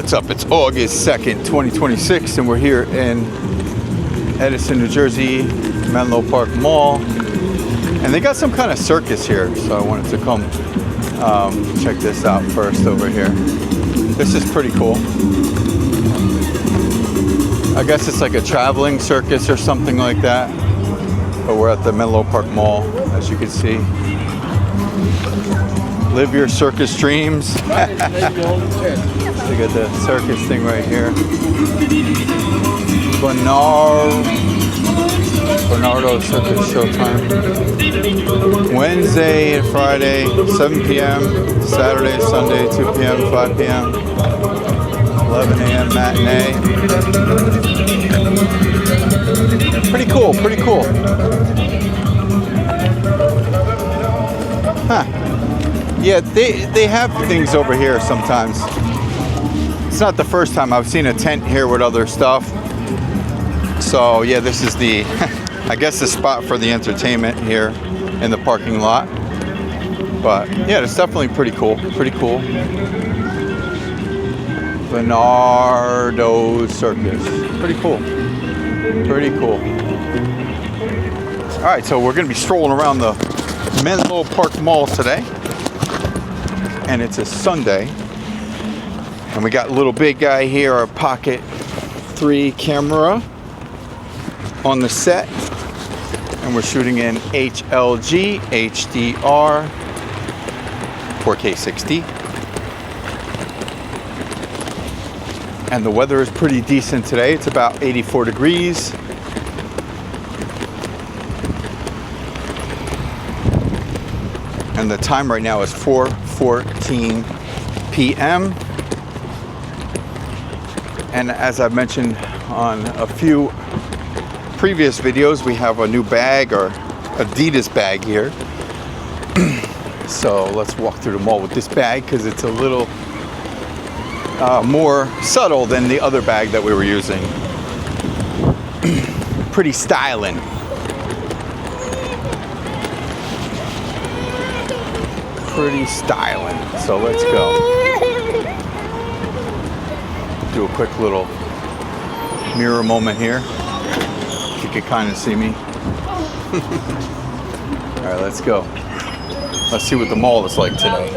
What's up? It's August 2nd, 2026, and we're here in Edison, New Jersey, Menlo Park Mall. And they got some kind of circus here, so I wanted to come check this out first over here. This is pretty cool. I guess it's like a traveling circus or something like that. But we're at the Menlo Park Mall, as you can see. Live your circus dreams. Look at the circus thing right here. Bernardo Circus Showtime. Wednesday and Friday, 7 p.m. Saturday, Sunday, 2 p.m., 5 p.m. 11 a.m. matinee. Pretty cool, pretty cool. Huh. Yeah, they have things over here sometimes. It's not the first time I've seen a tent here with other stuff. So yeah, this is the, I guess the spot for the entertainment here in the parking lot. But yeah, it's definitely pretty cool, pretty cool. Bernardo Circus, pretty cool, pretty cool. All right, so we're gonna be strolling around the Menlo Park Mall today. And it's a Sunday, and we got little big guy here, our Pocket 3 camera on the set, and we're shooting in HLG HDR 4K 60, and the weather is pretty decent today. It's about 84 degrees. And the time right now is 4:14 p.m. And as I've mentioned on a few previous videos, we have a new bag, or Adidas bag here. So let's walk through the mall with this bag because it's a little more subtle than the other bag that we were using. Pretty styling. Pretty styling. So let's go. Do a quick little mirror moment here. If you could kind of see me. All right, let's go. Let's see what the mall is like today.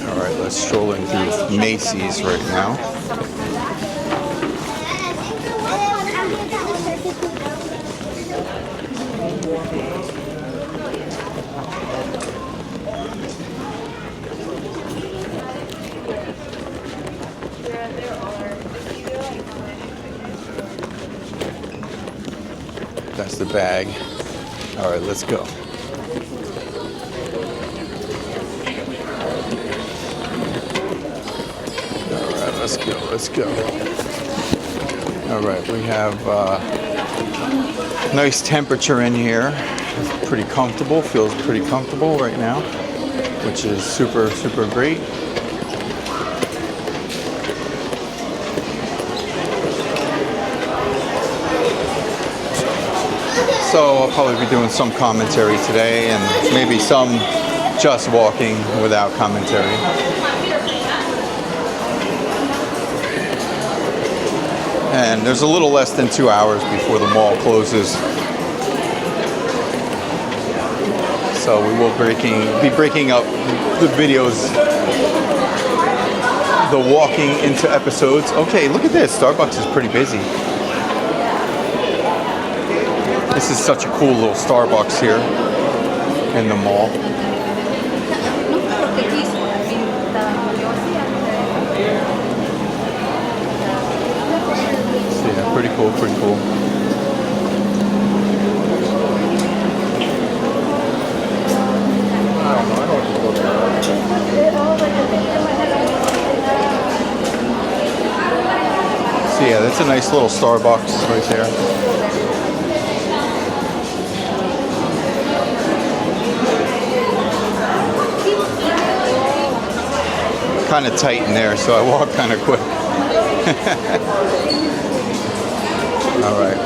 Alright, let's stroll in through Macy's right now. That's the bag. Alright, let's go. Let's go. All right, we have nice temperature in here. It's pretty comfortable, feels pretty comfortable right now, which is super, super great. So I'll probably be doing some commentary today and maybe some just walking without commentary. And there's a little less than 2 hours before the mall closes. So we will be breaking up the videos, the walking into episodes. Okay, look at this. Starbucks is pretty busy. This is such a cool little Starbucks here in the mall. Pretty cool, pretty cool. So yeah, that's a nice little Starbucks right there. kind of tight in there, so I walk kind of quick. All right.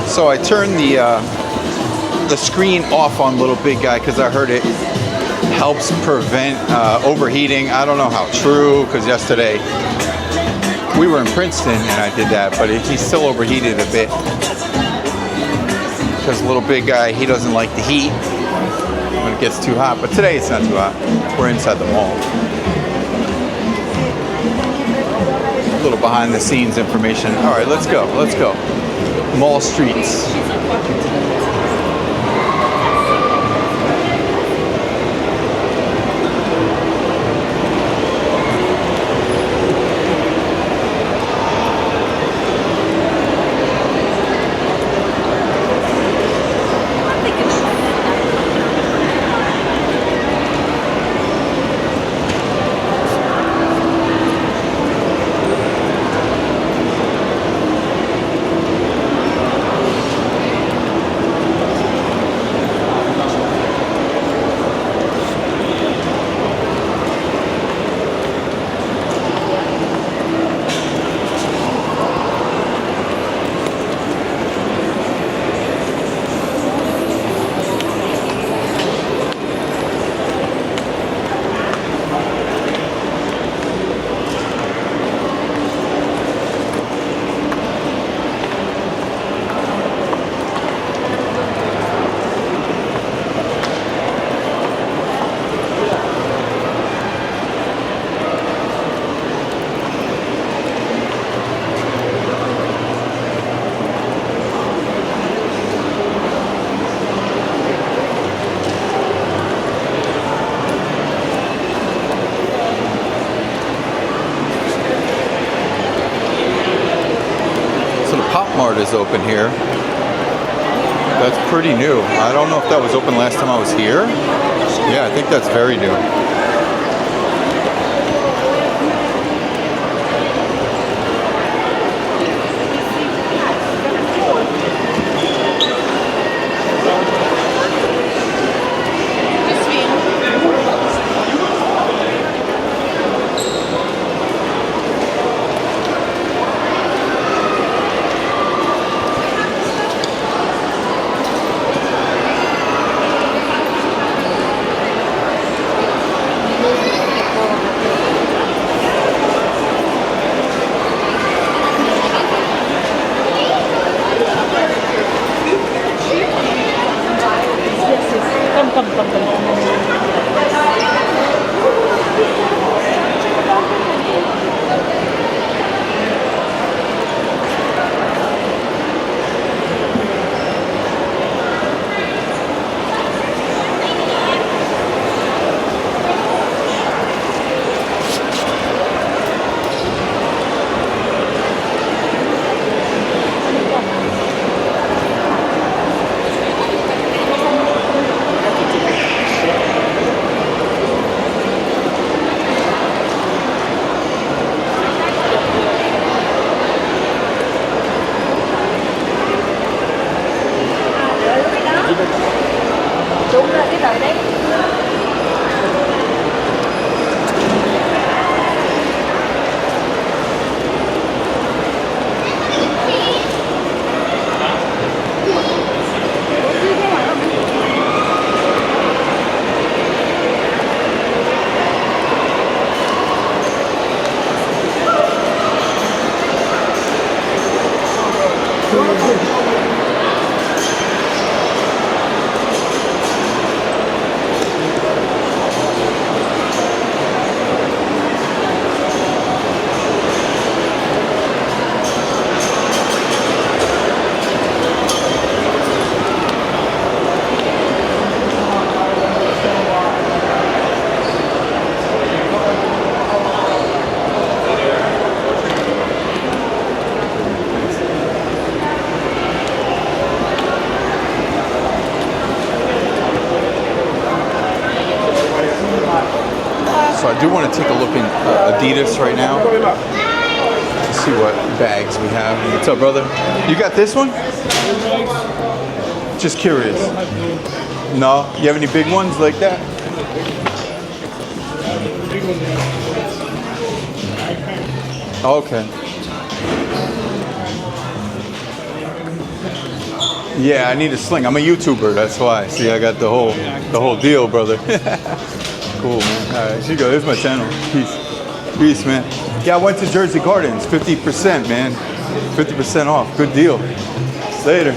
So I turned the screen off on Little Big Guy because I heard it helps prevent overheating. I don't know how true, because yesterday we were in Princeton and I did that, but he still overheated a bit. Because Little Big Guy, he doesn't like the heat when it gets too hot. But today it's not too hot. We're inside the mall. A little behind the scenes information. All right, let's go. Let's go. Mall streets. Is open here. That's pretty new. I don't know if that was open last time I was here. Yeah, I think that's very new. So I do want to take a look in Adidas right now to see what bags we have. What's up, brother? You got this one? Just curious. No? You have any big ones like that? Okay. Yeah, I need a sling. I'm a YouTuber, that's why. See, I got the whole deal, brother. Cool, man. All right, here you go. Here's my channel. Peace. Peace, man. Yeah, I went to Jersey Gardens. 50%, man. 50% off. Good deal. Later.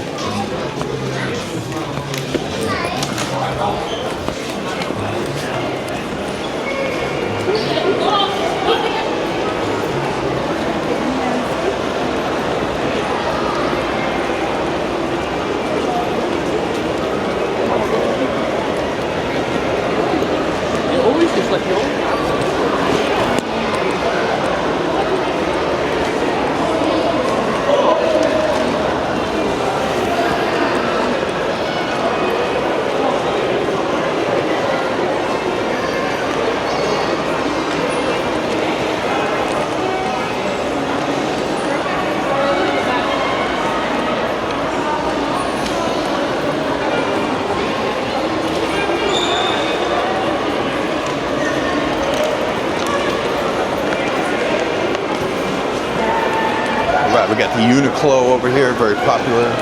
We got the Uniqlo over here, very popular.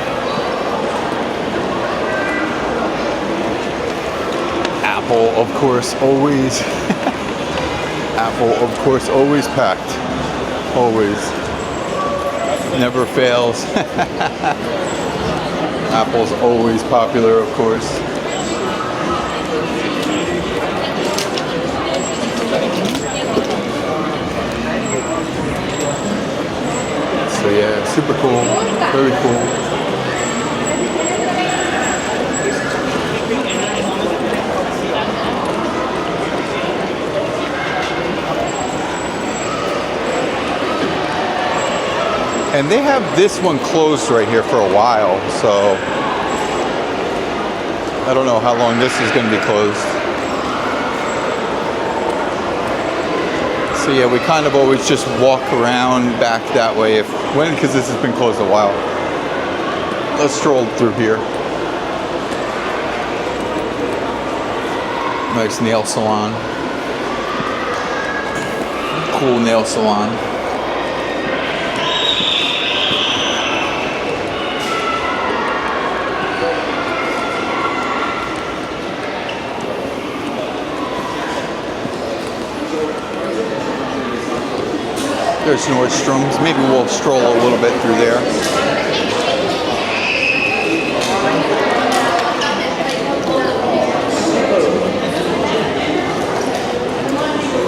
Apple, of course, always. Apple, of course, always packed. Always. Never fails. Apple's always popular, of course. So yeah, super cool, very cool. And they have this one closed right here for a while, so I don't know how long this is going to be closed. So yeah, we kind of always just walk around back that way because this has been closed a while. Let's stroll through here. Nice nail salon. Cool nail salon. There's Nordstrom's. Maybe we'll stroll a little bit through there.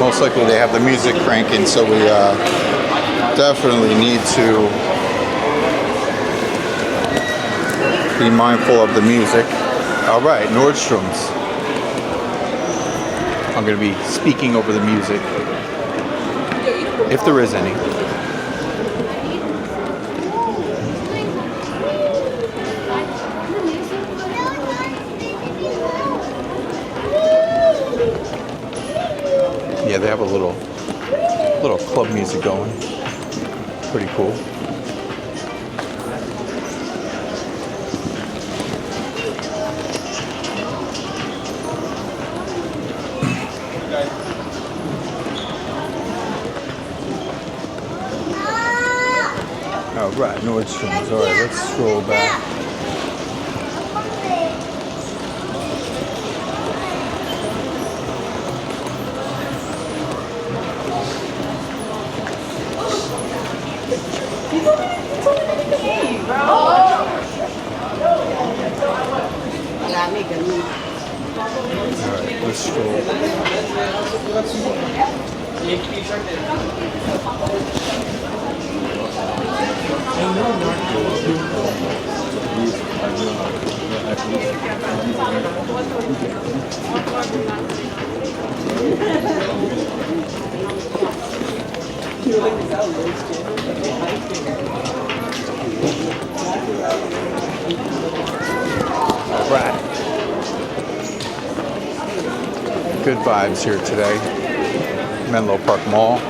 Most likely they have the music cranking, so we definitely need to be mindful of the music. All right, Nordstrom's. I'm going to be speaking over the music. If there is any. Yeah, they have a little club music going. Pretty cool. All right, Nordstrom's. All right, let's scroll back. All right, let's scroll. All right. Good vibes here today. Menlo Park Mall.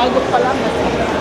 bago pa lang.